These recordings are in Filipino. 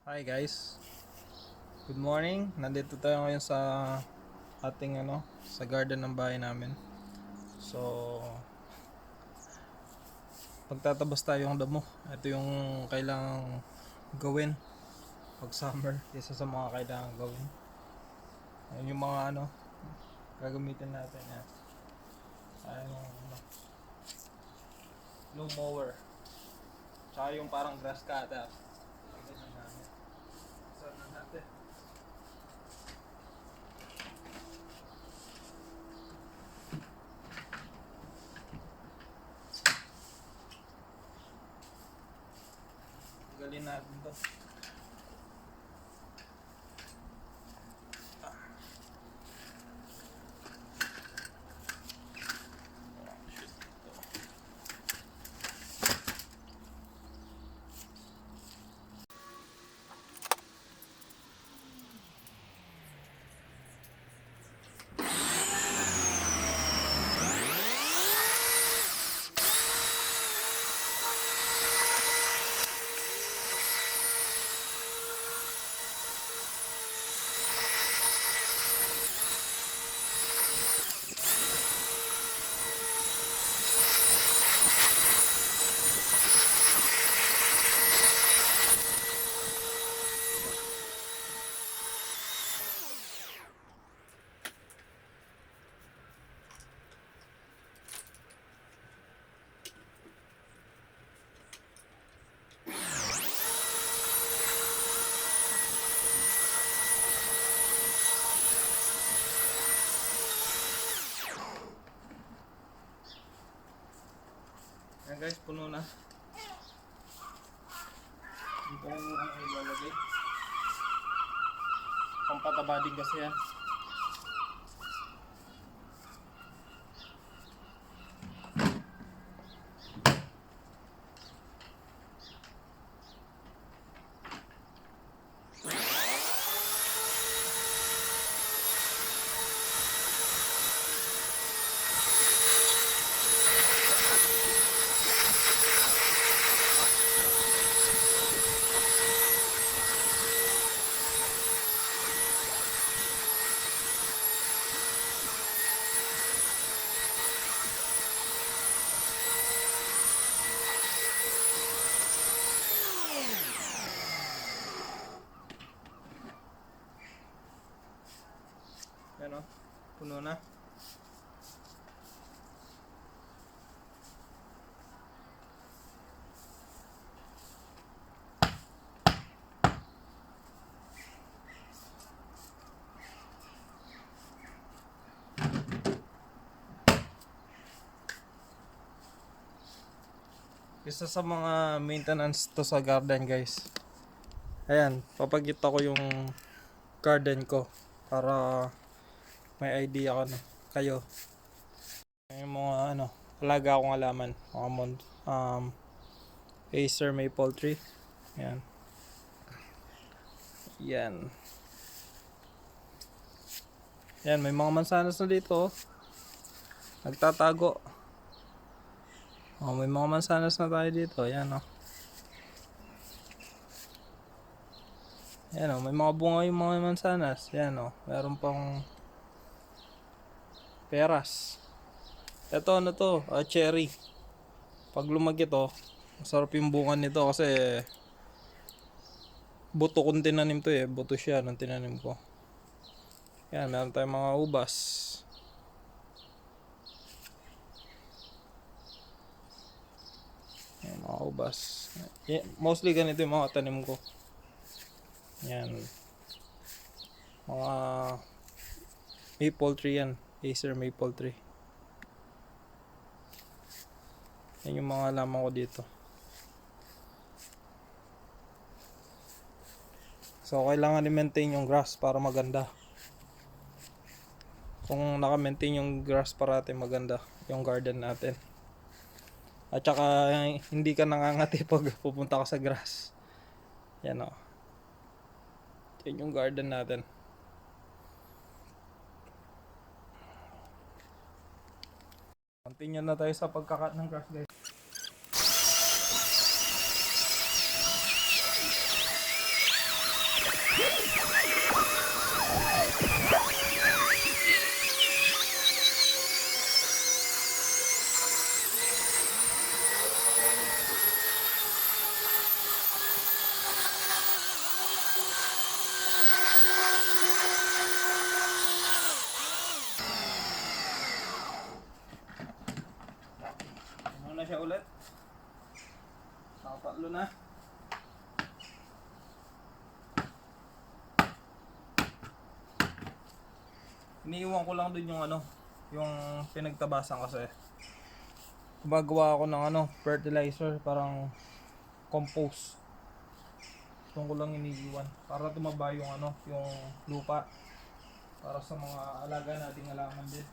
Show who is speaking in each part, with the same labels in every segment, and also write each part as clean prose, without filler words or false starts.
Speaker 1: Hi guys, good morning. Nandito tayo ngayon sa ating sa garden ng bahay namin. So, pagtatabas tayo ng damo. Ito yung kailangang gawin pag summer. Isa sa mga kailangang gawin. Ayun yung mga gagamitin natin yan. Ayun yung low mower. Tsaka yung parang grass cutter. Ganyan namin. Saan na natin? Galin natin to. Ayan guys, puno na. Dito ang ilalagay. Pampataba din kasi yan. Yan o, puno na. Isa sa mga maintenance to sa garden guys. Ayan, papakita ko yung garden ko para may idea ka na kayo. Yung mga alaga akong halaman, mga Acer maple tree. Ayan. Yan. Yan, may mga mansanas na dito. Nagtatago. May mga mansanas na tayo dito. Ayan Ayan may mga bunga yung mga mansanas. Ayan meron pang peras. Ito to, cherry. Pag lumaki to, masarap yung bunga nito kasi buto kong tinanim to buto siya nung tinanim ko. Yan, meron tayong mga ubas. Yan, mga ubas. Mostly ganito yung mga tanim ko. Yan. Mga maple tree yan. Acer maple tree. Yan yung mga halaman ko dito. So, kailangan i-maintain yung grass para maganda. Kung naka-maintain yung grass parati maganda yung garden natin. At saka hindi ka nangangati pag pupunta ka sa grass. Yan Yan yung garden natin. Continue na tayo sa pagkakat ng grass guys. Tatlo na. Iniiwan ko lang dun yung ano, yung pinagtabasan kasi. Gumagawa ako ng ano, fertilizer, parang compost. Doon ko lang iniiwan para tumaba yung ano, yung lupa. Para sa mga alaga nating halaman din.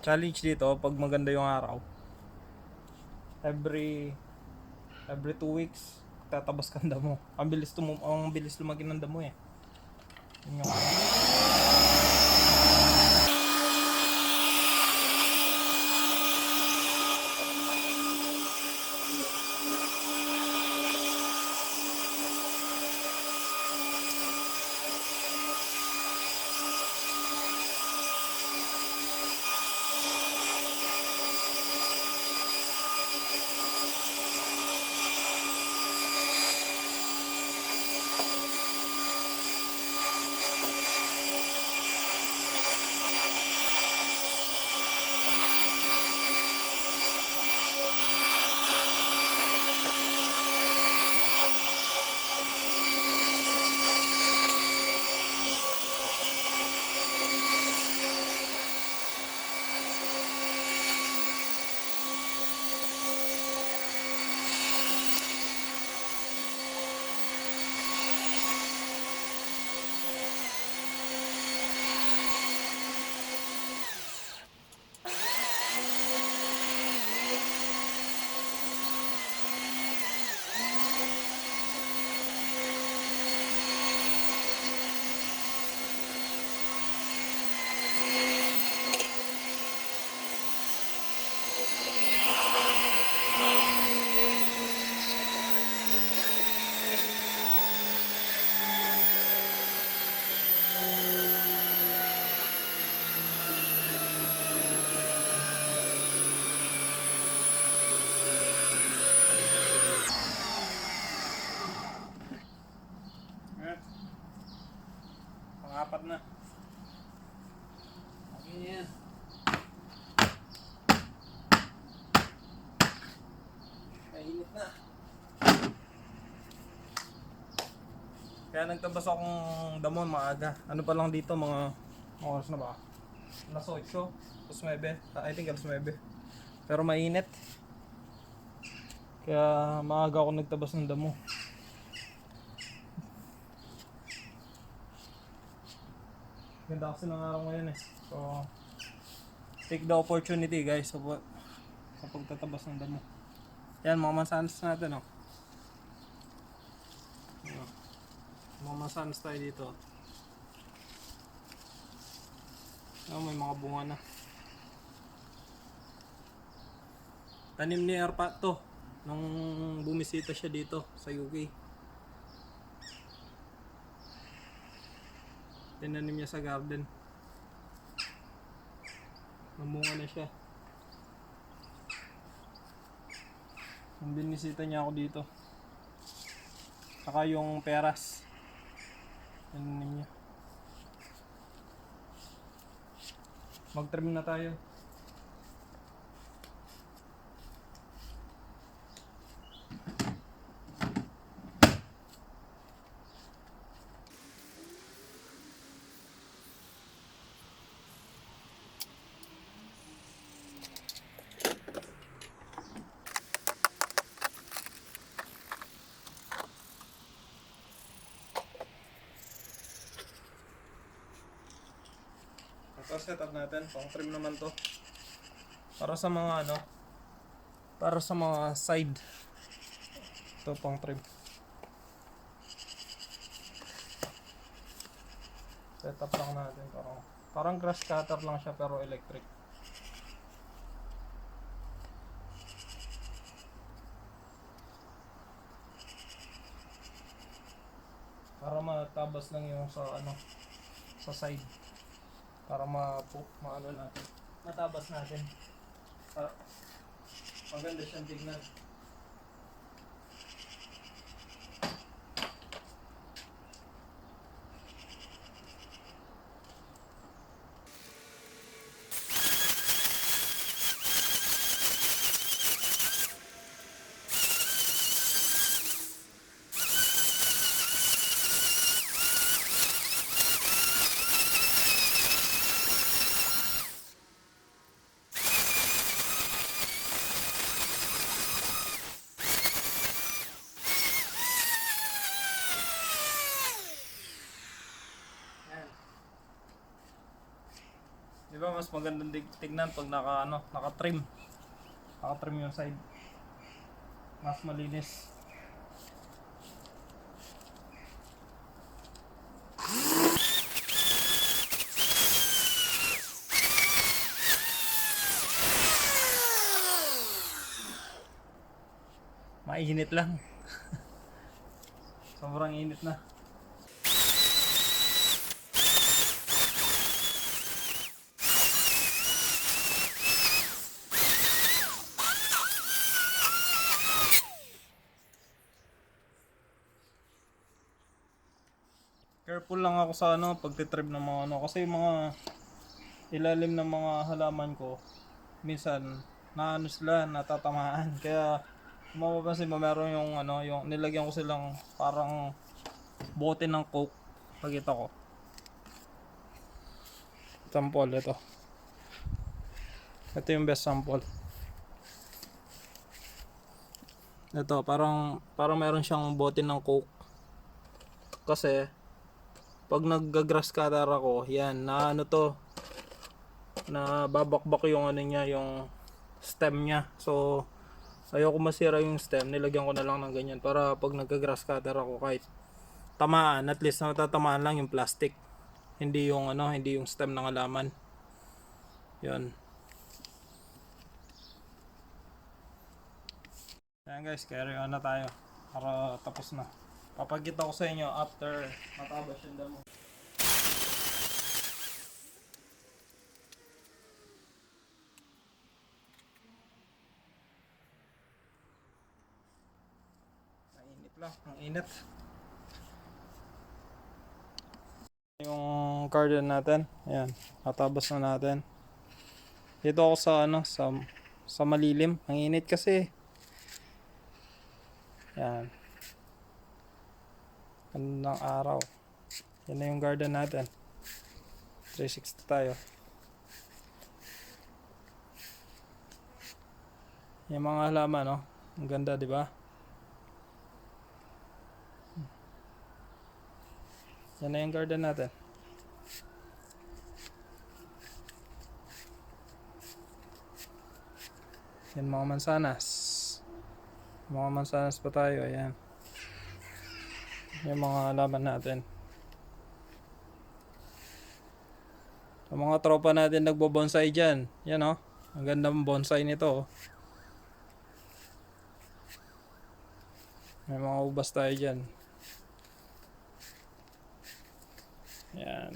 Speaker 1: Challenge dito pag maganda yung araw. Every 2 weeks tatabas ka ng damo. Ang bilis lumaki ng damo eh. Yun yung pang-apat na. Okay yan. Mainit na. Kaya nagtabas akong damo maaga. Ano pa lang dito, mga oras na ba? Alas 8, alas 9. I think alas 9. Pero mainit. Kaya maaga ako nagtabas ng damo. Ganda kasi ng araw ngayon eh. So, take the opportunity guys sa pagtatabas ng damo. Yan, mga mansanas natin oh. Mga mansanas tayo dito. May mga bunga na. Tanim ni Arpa to nung bumisita siya dito sa UK. Tinanim niya sa garden. Namunga na siya. Nung binisita niya ako dito. Saka yung peras. Tinanim niya. Mag-trim na tayo. Ito setup natin, pang trim naman to. Para sa mga ano, para sa mga side. Ito pang trim. Setup lang natin, parang grass cutter lang siya pero electric. Para matabas lang yung sa ano, sa side. Para maano natin. Matabas natin. Para maganda siyang tignan. Di ba mas magandang tignan pag naka-trim. Naka-trim yung side. Mas malinis. Mainit lang. Sobrang init na. Careful lang ako sa pagtitrip ng mga kasi yung mga ilalim ng mga halaman ko minsan sila natatamaan. Kaya mapapansin mo meron yung nilagyan ko silang parang bote ng coke. Pakita ko. Sample ito. Ito yung best sample. Ito parang meron siyang bote ng coke. Kasi pag nagga-grass cutter ako, yan, na babakbak yung niya, yung stem niya. So, ayoko masira yung stem, nilagyan ko na lang ng ganyan para pag nagga-grass cutter ako, kahit tamaan, at least natatamaan lang yung plastic. Hindi yung hindi yung stem ng halaman. Yan. Yan guys, carry on na tayo para tapos na. Papakita ko sa inyo after matabas yung damo. Mainit lang, ang init. Yung garden natin, ayan, matabas na natin. Dito ako sa sa malilim, ang init kasi. Yan. Gandang araw. Yan na yung garden natin. 360 tayo. Yung mga halaman, ang ganda, di ba? Yan na yung garden natin. Yan mga mansanas. Mga mansanas pa tayo, ayan. Yung mga halaman natin. Yung mga tropa natin nagbo-bonsai dyan. Yan ang gandang bonsai nito. May mga ubas tayo dyan. Yan.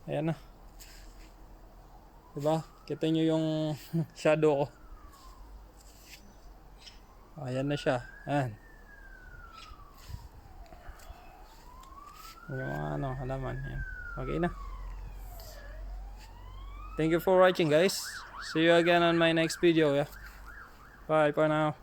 Speaker 1: Ayan na. Diba? Kita nyo yung shadow ko. Ayan na siya. Ayan. Yung mga halaman. Yan. Okay na. Thank you for watching guys. See you again on my next video. Yeah. Bye for now.